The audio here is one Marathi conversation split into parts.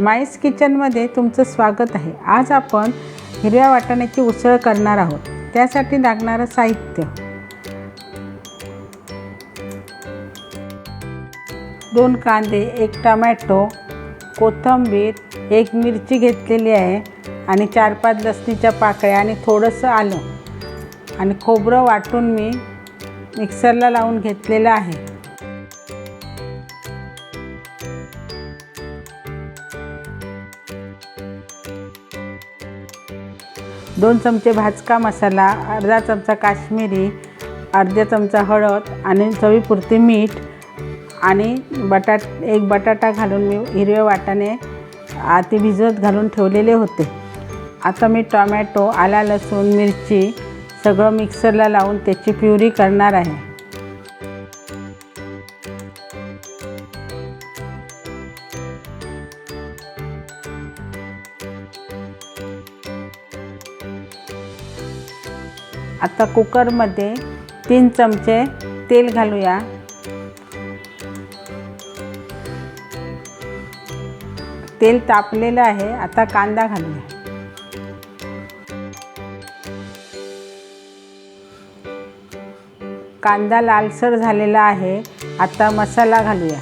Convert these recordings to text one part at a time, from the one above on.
माईस किचनमध्ये तुमचं स्वागत आहे। आज आपण हिरव्या वाटाण्याची उसळ करणार आहोत। त्यासाठी लागणारं साहित्य: 2 कांदे, 1 टोमॅटो, कोथिंबीर, 1 मिरची घेतलेली आहे आणि 4-5 लसणीच्या पाकळ्या आणि थोडंसं आलं आणि खोबरं वाटून मी मिक्सरला लावून घेतलेलं आहे। 2 चमचे भाजका मसाला, अर्धा चमचा काश्मीरी, अर्धा चमचा हळद आणि चवीपुरते मीठ आणि एक बटाटा घालून मी हिरवे वाटाणे आधी भिजवत घालून ठेवलेले होते। आता मी टोमॅटो, आला, लसूण, मिरची सगळं मिक्सरला लावून त्याची प्युरी करणार आहे। आता कुकरमध्ये 3 चमचे तेल घालूया। तेल तापलेलं आहे। आता कांदा घालूया। कांदा लालसर झालेला आहे। आता मसाला घालूया।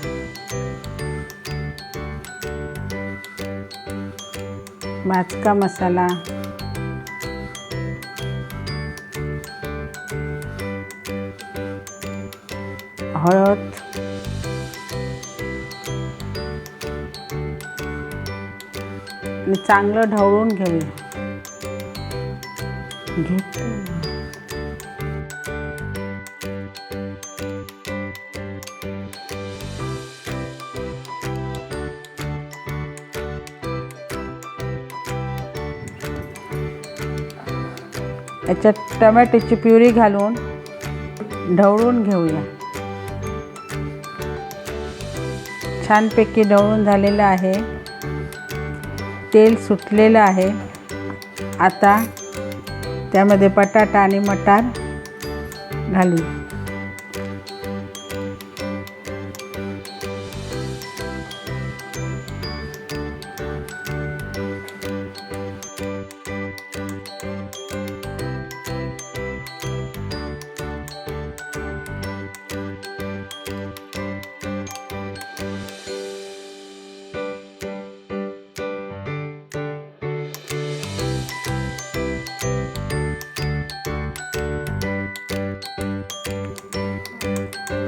भाजका मसाला, हळद, आणि चांगलं ढवळून घेऊया। याच्यात टोमॅटोची प्युरी घालून ढवळून घेऊया। छानपैकी ढवळून झालेलं आहे। तेल सुटलेलं आहे। आता त्यामध्ये बटाटा आणि मटार घालू।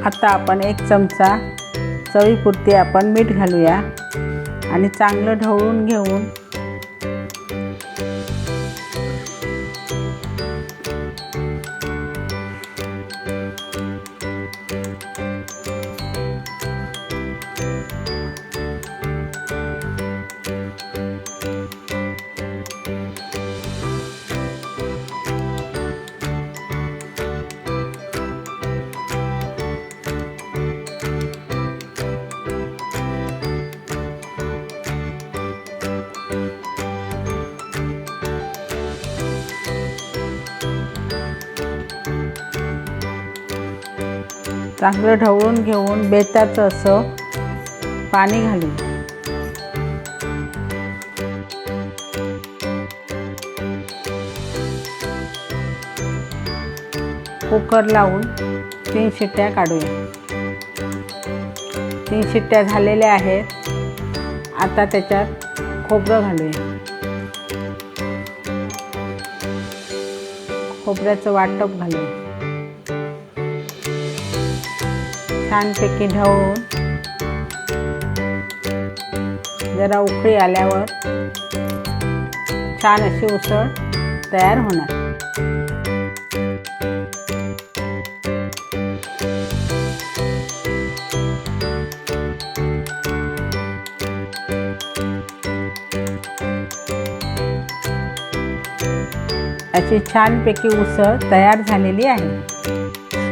आता आपण 1 चमचा चवीपुरती आपण मीठ घालूया आणि चांगलं ढवळून घेऊन चांगलं ढवळून घेऊन बेताचं असं पाणी घालू। कुकर लावून 3 शिट्ट्या काढूया। 3 शिट्ट्या झालेल्या आहेत। आता त्याच्यात खोबरं घालूया। खोबऱ्याचं वाटप घालूया। छानपैकी ढवळून जरा उकळी आल्यावर छान अशी उसळ तयार होणार। अशी छानपैकी उसळ तयार झालेली आहे।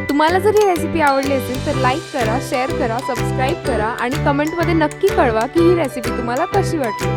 तुम्हाला जर ही रेसिपी आवडली असेल तर लाईक करा, शेअर करा, सबस्क्राईब करा आणि कमेंटमध्ये नक्की कळवा की ही रेसिपी तुम्हाला कशी वाटली।